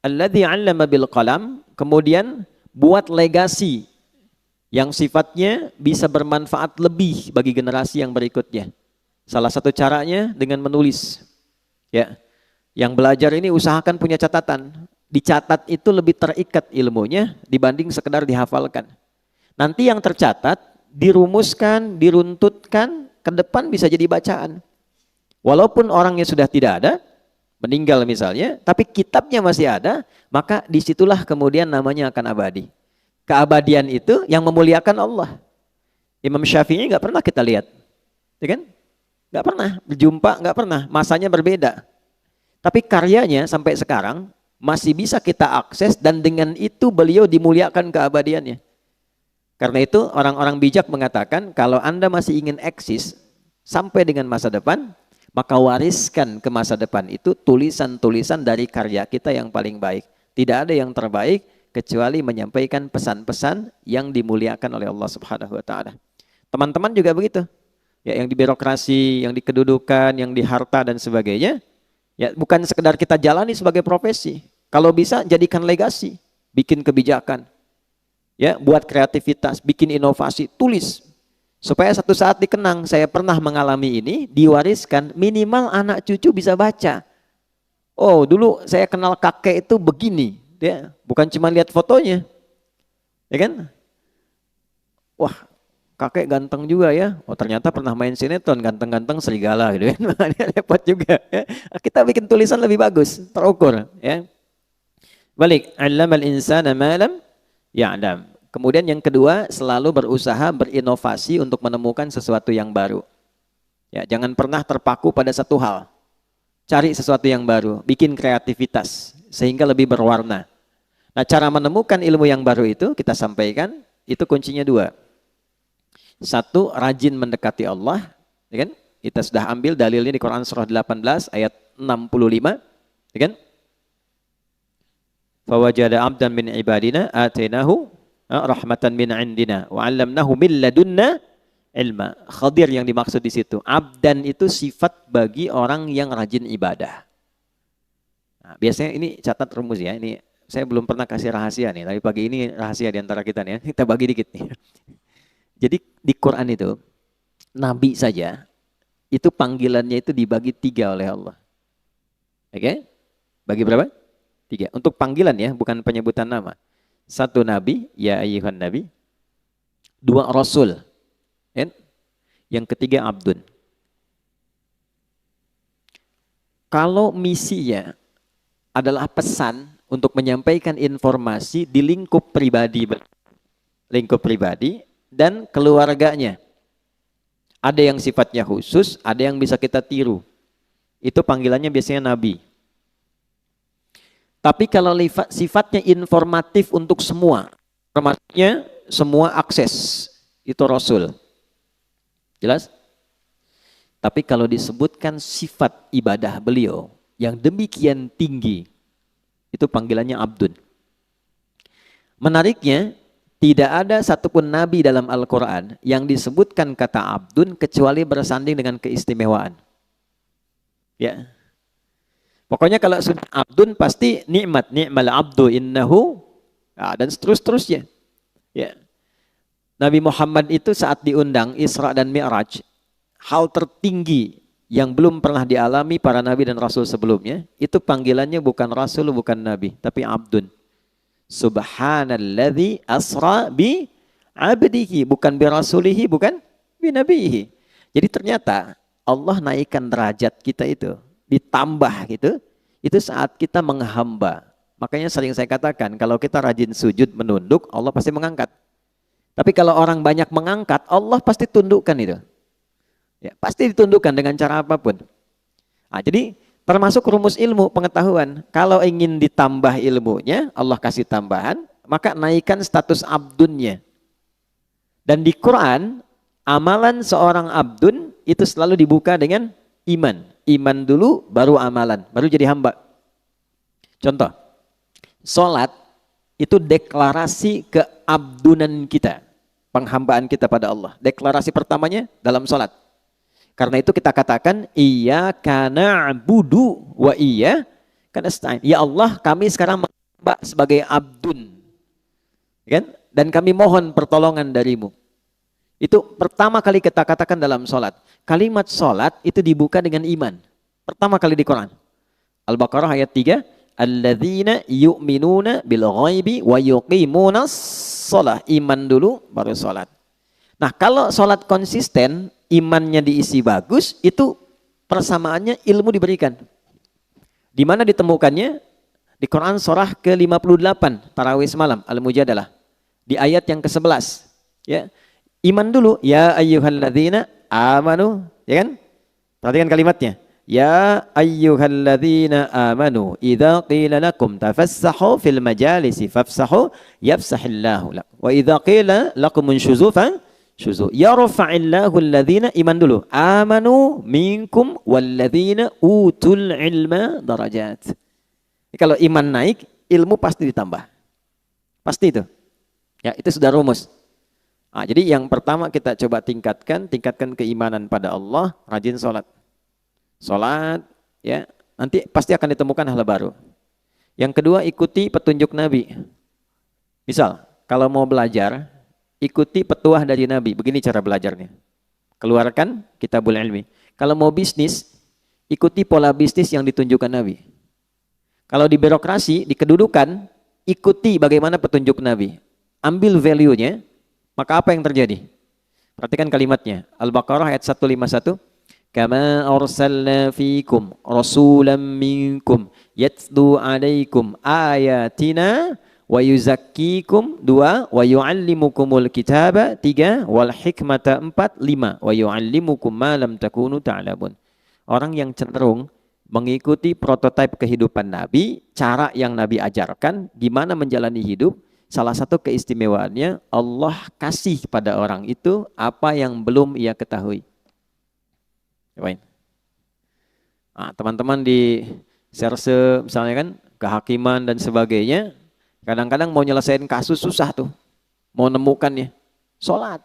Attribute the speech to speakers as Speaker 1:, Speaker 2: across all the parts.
Speaker 1: Alladzi 'allama bil qalam, kemudian buat legasi yang sifatnya bisa bermanfaat lebih bagi generasi yang berikutnya. Salah satu caranya dengan menulis. Ya. Yang belajar ini usahakan punya catatan. Dicatat itu lebih terikat ilmunya dibanding sekedar dihafalkan. Nanti yang tercatat, dirumuskan, diruntutkan, ke depan bisa jadi bacaan. Walaupun orangnya sudah tidak ada, meninggal misalnya, tapi kitabnya masih ada, maka disitulah kemudian namanya akan abadi. Keabadian itu yang memuliakan Allah. Imam Syafi'i nggak pernah kita lihat, ya kan? Nggak pernah berjumpa, nggak pernah. Masanya berbeda. Tapi karyanya sampai sekarang masih bisa kita akses dan dengan itu beliau dimuliakan keabadiannya. Karena itu orang-orang bijak mengatakan kalau Anda masih ingin eksis sampai dengan masa depan, maka wariskan ke masa depan itu tulisan-tulisan dari karya kita yang paling baik. Tidak ada yang terbaik kecuali menyampaikan pesan-pesan yang dimuliakan oleh Allah Subhanahu wa taala. Teman-teman juga begitu. Ya, yang di birokrasi, yang di kedudukan, yang di harta dan sebagainya, ya bukan sekedar kita jalani sebagai profesi. Kalau bisa jadikan legasi, bikin kebijakan. Ya, buat kreativitas, bikin inovasi, tulis. Supaya satu saat dikenang, saya pernah mengalami ini, diwariskan, minimal anak cucu bisa baca. Oh, dulu saya kenal kakek itu begini. Ya, bukan cuma lihat fotonya, ya kan? Wah, kakek ganteng juga ya. Oh, ternyata pernah main sinetron, ganteng-ganteng serigala gitu kan. Repot juga. Ya. Kita bikin tulisan lebih bagus, terukur. Ya. Balik, 'allamal insana ma lam ya'lam. Kemudian yang kedua, selalu berusaha berinovasi untuk menemukan sesuatu yang baru. Ya, jangan pernah terpaku pada satu hal. Cari sesuatu yang baru, bikin kreativitas sehingga lebih berwarna. Nah, cara menemukan ilmu yang baru itu kita sampaikan, itu kuncinya dua. Satu, rajin mendekati Allah, ya kan? Kita sudah ambil dalilnya di Quran surah 18 ayat 65, ya kan? Fawajada 'abdan min ibadina atainahu rahmatan min indina wa 'allamnahu min ladunna ilma. Khadir yang dimaksud di situ. Abdan itu sifat bagi orang yang rajin ibadah. Nah, biasanya ini catat rumus ya, ini saya belum pernah kasih rahasia nih, tapi pagi ini rahasia di antara kita nih, kita bagi dikit nih. Jadi di Quran itu, Nabi saja, itu panggilannya itu dibagi 3 oleh Allah. Oke? Bagi berapa? 3. Untuk panggilan ya, bukan penyebutan nama. 1 Nabi, ya ayyuhan Nabi. 2 Rasul. Yang ketiga Abdun. Kalau misinya adalah pesan untuk menyampaikan informasi di lingkup pribadi dan keluarganya. Ada yang sifatnya khusus, ada yang bisa kita tiru. Itu panggilannya biasanya Nabi. Tapi kalau sifatnya informatif untuk semua, informasinya semua akses, itu Rasul. Jelas? Tapi kalau disebutkan sifat ibadah beliau yang demikian tinggi, itu panggilannya Abdun. Menariknya, tidak ada satupun nabi dalam Al-Quran yang disebutkan kata Abdun kecuali bersanding dengan keistimewaan. Ya. Pokoknya kalau sudah Abdun pasti nikmat, ni'mal abdu innahu, dan seterusnya. Ya. Nabi Muhammad itu saat diundang Isra dan Mi'raj, hal tertinggi yang belum pernah dialami para nabi dan rasul sebelumnya, itu panggilannya bukan rasul, bukan nabi, tapi Abdun. Subhanalladzi asra bi abdihi, bukan bi rasulihi, bukan bi nabihi. Jadi ternyata Allah naikkan derajat kita itu, ditambah gitu, itu saat kita menghamba. Makanya sering saya katakan, kalau kita rajin sujud menunduk, Allah pasti mengangkat. Tapi kalau orang banyak mengangkat, Allah pasti tundukkan itu. Ya, pasti ditundukkan dengan cara apapun. Nah, jadi termasuk rumus ilmu pengetahuan. Kalau ingin ditambah ilmunya, Allah kasih tambahan, maka naikkan status abdunnya. Dan di Quran, amalan seorang abdun itu selalu dibuka dengan iman. Iman dulu, baru amalan, baru jadi hamba. Contoh, sholat itu deklarasi keabdunan kita, penghambaan kita pada Allah. Deklarasi pertamanya dalam sholat. Karena itu kita katakan iyyaka na'budu wa iyyaka Kan nasta'in. Ya Allah, kami sekarang menghamba sebagai abdun. Kan? Dan kami mohon pertolongan darimu. Itu pertama kali kita katakan dalam sholat. Kalimat sholat itu dibuka dengan iman. Pertama kali di Quran. Al-Baqarah ayat 3. Alladzina yu'minuna bil ghaibi wa yuqimunas sholat. Iman dulu baru sholat. Nah kalau sholat konsisten, imannya diisi bagus, itu persamaannya ilmu diberikan. Di mana ditemukannya? Di Quran surah ke-58, Tarawih semalam, Al-Mujadalah. Di ayat yang ke-11. Ya. Iman dulu, ya ayyuhalladzina amanu, ya kan? Perhatikan kalimatnya. Ya ayyuhalladzina amanu, idza qila lakum tafassahu fil majalisi fafsahu yafsahillahu lakum. Wa idza qila lakum unshuzu syuzu. Yarfa'illahu alladzina, iman dulu. Amanu minkum walladzina utul ilma darajat. Kalau iman naik, ilmu pasti ditambah. Pasti itu. Ya, itu sudah rumus. Nah, jadi yang pertama kita coba tingkatkan keimanan pada Allah, rajin sholat. Sholat, ya, nanti pasti akan ditemukan hal baru. Yang kedua, ikuti petunjuk Nabi. Misal, kalau mau belajar, ikuti petuah dari Nabi. Begini cara belajarnya. Keluarkan kitabul ilmi. Kalau mau bisnis, ikuti pola bisnis yang ditunjukkan Nabi. Kalau di birokrasi, di kedudukan, ikuti bagaimana petunjuk Nabi. Ambil value-nya, maka apa yang terjadi? Perhatikan kalimatnya. Al-Baqarah ayat 151. Kama arsalna fikum rasulan minkum yatlu alaikum ayatina wa yuzakkikum 2 wa yuallimukumul kitaba 3 wal hikmata 4 5 wa yuallimukum ma lam takunu ta'lamun. Orang yang cenderung mengikuti prototipe kehidupan Nabi, cara yang Nabi ajarkan, gimana menjalani hidup, salah satu keistimewaannya Allah kasih pada orang itu apa yang belum ia ketahui. Nah, teman-teman di serse misalnya kan, kehakiman dan sebagainya, kadang-kadang mau nyelesain kasus susah tuh, mau nemukannya. Sholat,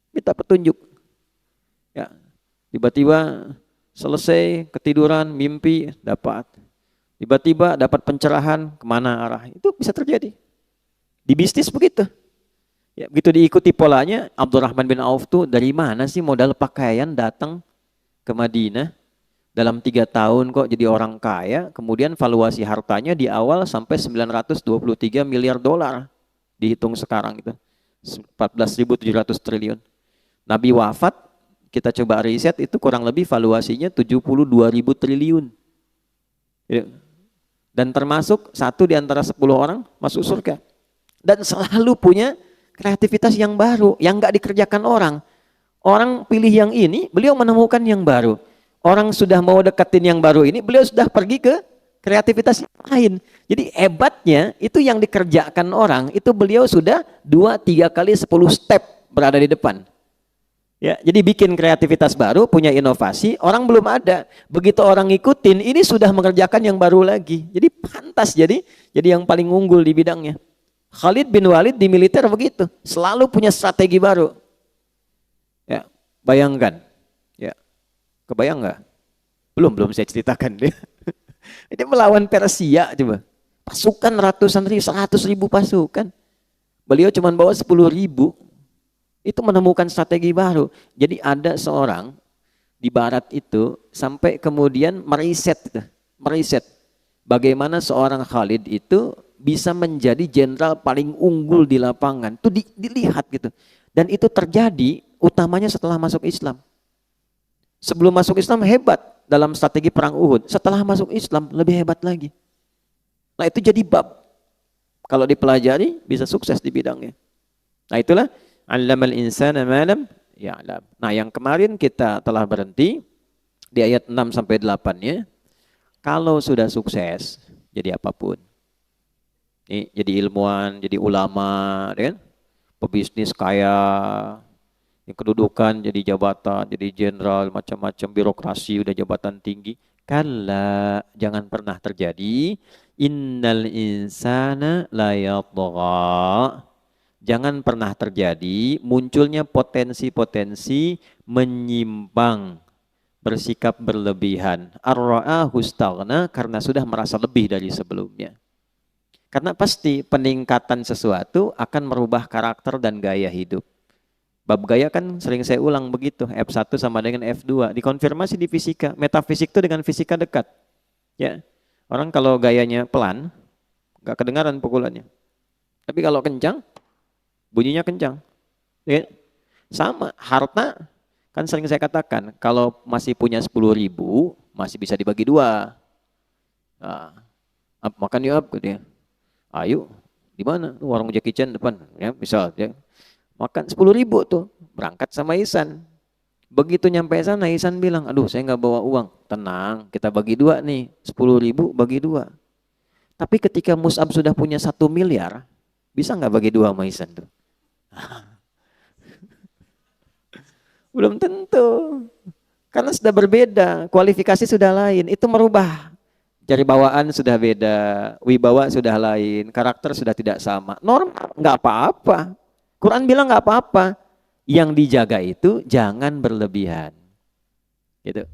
Speaker 1: minta petunjuk. Ya, tiba-tiba selesai ketiduran, mimpi dapat. Tiba-tiba dapat pencerahan kemana arah. Itu bisa terjadi. Di bisnis begitu. Ya, begitu diikuti polanya, Abdurrahman bin Auf tuh dari mana sih modal pakaian datang ke Madinah? Dalam 3 tahun kok jadi orang kaya, kemudian valuasi hartanya di awal sampai 923 miliar dolar. Dihitung sekarang itu. 14.700 triliun. Nabi wafat, kita coba riset itu kurang lebih valuasinya 72.000 triliun. Dan termasuk 1 di antara 10 orang masuk surga. Dan selalu punya kreativitas yang baru, yang nggak dikerjakan orang. Orang pilih yang ini, beliau menemukan yang baru. Orang sudah mau deketin yang baru ini, beliau sudah pergi ke kreativitas yang lain. Jadi hebatnya itu yang dikerjakan orang, itu beliau sudah 2-3 kali 10 step berada di depan. Ya, jadi bikin kreativitas baru, punya inovasi, orang belum ada. Begitu orang ngikutin, ini sudah mengerjakan yang baru lagi. Jadi pantas jadi yang paling unggul di bidangnya. Khalid bin Walid di militer begitu, selalu punya strategi baru. Ya, bayangkan. Ya, kebayang nggak? Belum saya ceritakan dia. Dia melawan Persia coba. Pasukan ratusan ribu, 100.000 pasukan. Beliau cuma bawa 10.000. Itu menemukan strategi baru. Jadi ada seorang di barat itu sampai kemudian meriset bagaimana seorang Khalid itu bisa menjadi jenderal paling unggul di lapangan. Itu dilihat gitu. Dan itu terjadi utamanya setelah masuk Islam. Sebelum masuk Islam hebat dalam strategi perang Uhud. Setelah masuk Islam lebih hebat lagi. Nah itu jadi bab. Kalau dipelajari bisa sukses di bidangnya. Nah itulah allamal insana ma lam ya'lam. Nah yang kemarin kita telah berhenti di ayat 6 sampai 8-nya. Kalau sudah sukses jadi apapun. Jadi ilmuwan, jadi ulama, kan? Pebisnis kaya, yang kedudukan jadi jabatan, jadi jenderal, macam-macam birokrasi, udah jabatan tinggi. Kalla, jangan pernah terjadi. Innal insana la yatgha. Jangan pernah terjadi munculnya potensi-potensi menyimpang bersikap berlebihan. Ar-ra'ahu istaghna, karena sudah merasa lebih dari sebelumnya. Karena pasti peningkatan sesuatu akan merubah karakter dan gaya hidup. Bab gaya kan sering saya ulang begitu, F1 sama dengan F2, dikonfirmasi di fisika. Metafisik itu dengan fisika dekat. Ya. Orang kalau gayanya pelan, nggak kedengaran pukulannya. Tapi kalau kencang, bunyinya kencang. Ya. Sama, harta kan sering saya katakan, kalau masih punya 10.000, masih bisa dibagi dua. Nah, makan yuk, gitu ya. Ayo, di mana? Warung Jackie Chan depan, ya, misal. Ya. Makan 10.000 tuh, berangkat sama Ihsan. Begitu nyampe sana, Ihsan bilang, aduh saya nggak bawa uang. Tenang, kita bagi dua nih, 10.000 bagi dua. Tapi ketika Mus'ab sudah punya 1 miliar, bisa nggak bagi dua sama Ihsan tuh? Belum tentu. Karena sudah berbeda, kualifikasi sudah lain, itu merubah. Jari bawaan sudah beda, wibawa sudah lain, karakter sudah tidak sama. Normal, nggak apa-apa. Quran bilang nggak apa-apa. Yang dijaga itu jangan berlebihan. Gitu.